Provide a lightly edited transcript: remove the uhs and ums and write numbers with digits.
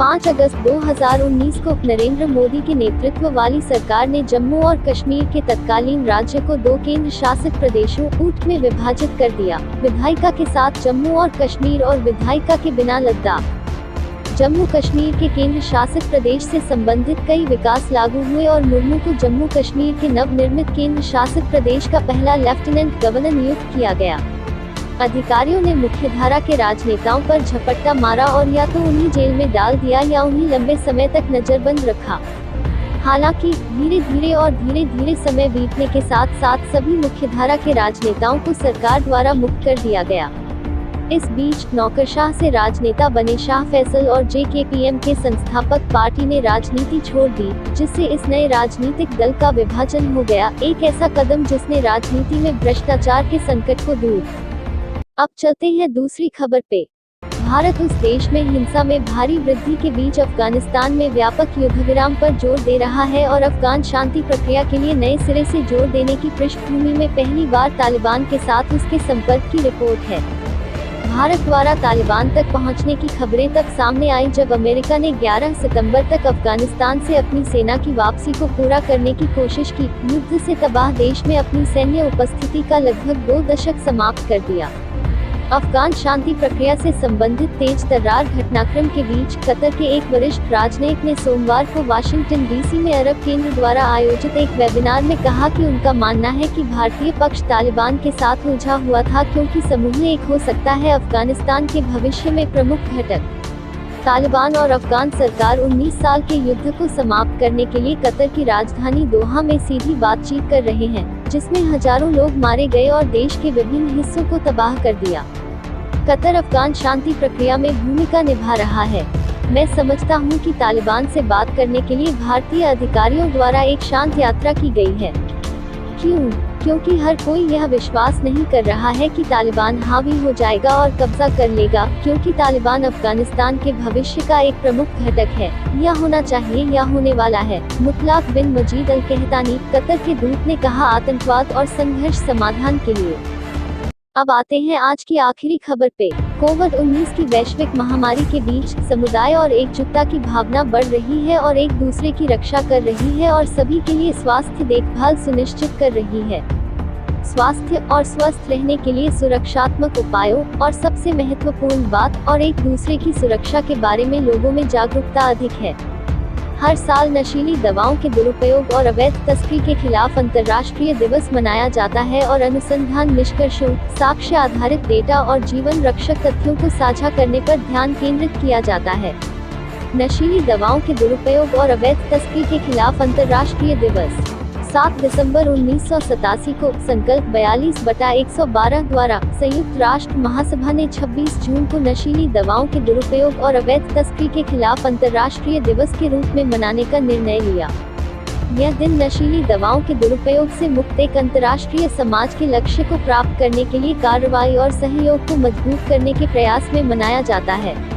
5 अगस्त 2019 को नरेंद्र मोदी के नेतृत्व वाली सरकार ने जम्मू और कश्मीर के तत्कालीन राज्य को 2 केंद्र शासित प्रदेशों ऊट में विभाजित कर दिया। विधायिका के साथ जम्मू और कश्मीर और विधायिका के बिना लद्दाख। जम्मू कश्मीर के केंद्र शासित प्रदेश से संबंधित कई विकास लागू हुए और मुर्मू को जम्मू कश्मीर के नव निर्मित केंद्र शासित प्रदेश का पहला लेफ्टिनेंट गवर्नर नियुक्त किया गया। अधिकारियों ने मुख्यधारा के राजनेताओं पर झपट्टा मारा और या तो उन्हें जेल में डाल दिया या उन्हें लंबे समय तक नजरबंद रखा। हालांकि धीरे धीरे समय बीतने के साथ साथ सभी मुख्यधारा के राजनेताओं को सरकार द्वारा मुक्त कर दिया गया। इस बीच नौकरशाह से राजनेता बने शाह फैसल और जेकेपीएम के संस्थापक पार्टी ने राजनीति छोड़ दी, जिससे इस नए राजनीतिक दल का विभाजन हो गया। एक ऐसा कदम जिसने राजनीति में भ्रष्टाचार के संकट को दूर। अब चलते हैं दूसरी खबर पे। भारत उस देश में हिंसा में भारी वृद्धि के बीच अफगानिस्तान में व्यापक युद्धविराम पर जोर दे रहा है और अफगान शांति प्रक्रिया के लिए नए सिरे से जोर देने की पृष्ठभूमि में पहली बार तालिबान के साथ उसके संपर्क की रिपोर्ट है। भारत द्वारा तालिबान तक पहुंचने की खबरें तब सामने आई जब अमेरिका ने 11 सितंबर तक अफगानिस्तान से अपनी सेना की वापसी को पूरा करने की कोशिश की। युद्ध से तबाह देश में अपनी सैन्य उपस्थिति का लगभग 2 दशक समाप्त कर दिया। अफगान शांति प्रक्रिया से संबंधित तेज तर्रार घटनाक्रम के बीच कतर के एक वरिष्ठ राजनयिक ने सोमवार को वाशिंगटन डीसी में अरब केंद्र द्वारा आयोजित एक वेबिनार में कहा कि उनका मानना है कि भारतीय पक्ष तालिबान के साथ उलझा हुआ था क्योंकि समूह एक हो सकता है अफगानिस्तान के भविष्य में प्रमुख घटक। तालिबान और अफगान सरकार 19 साल के युद्ध को समाप्त करने के लिए कतर की राजधानी दोहा में सीधी बातचीत कर रहे हैं, जिसमें हजारों लोग मारे गए और देश के विभिन्न हिस्सों को तबाह कर दिया। कतर अफगान शांति प्रक्रिया में भूमिका निभा रहा है। मैं समझता हूं कि तालिबान से बात करने के लिए भारतीय अधिकारियों द्वारा एक शांत यात्रा की गई है। क्यों? क्योंकि हर कोई यह विश्वास नहीं कर रहा है कि तालिबान हावी हो जाएगा और कब्जा कर लेगा, क्योंकि तालिबान अफगानिस्तान के भविष्य का एक प्रमुख घटक है। यह होना चाहिए या होने वाला है। मुतलाक बिन मजीद अल कहतानी, कतर के दूत ने कहा, आतंकवाद और संघर्ष समाधान के लिए। अब आते हैं आज की आखिरी खबर पे। कोविड-19 की वैश्विक महामारी के बीच समुदाय और एकजुटता की भावना बढ़ रही है और एक दूसरे की रक्षा कर रही है और सभी के लिए स्वास्थ्य देखभाल सुनिश्चित कर रही है। स्वास्थ्य और स्वस्थ रहने के लिए सुरक्षात्मक उपायों और सबसे महत्वपूर्ण बात और एक दूसरे की सुरक्षा के बारे में लोगों में जागरूकता अधिक है। हर साल नशीली दवाओं के दुरुपयोग और अवैध तस्करी के खिलाफ अंतर्राष्ट्रीय दिवस मनाया जाता है और अनुसंधान निष्कर्षों, साक्ष्य आधारित डेटा और जीवन रक्षक तथ्यों को साझा करने पर ध्यान केंद्रित किया जाता है। नशीली दवाओं के दुरुपयोग और अवैध तस्करी के खिलाफ अंतर्राष्ट्रीय दिवस 7 दिसंबर 1987 को संकल्प 42/112 द्वारा संयुक्त राष्ट्र महासभा ने 26 जून को नशीली दवाओं के दुरुपयोग और अवैध तस्करी के खिलाफ अंतर्राष्ट्रीय दिवस के रूप में मनाने का निर्णय लिया। यह दिन नशीली दवाओं के दुरुपयोग से मुक्त एक अंतर्राष्ट्रीय समाज के लक्ष्य को प्राप्त करने के लिए कार्रवाई और सहयोग को मजबूत करने के प्रयास में मनाया जाता है।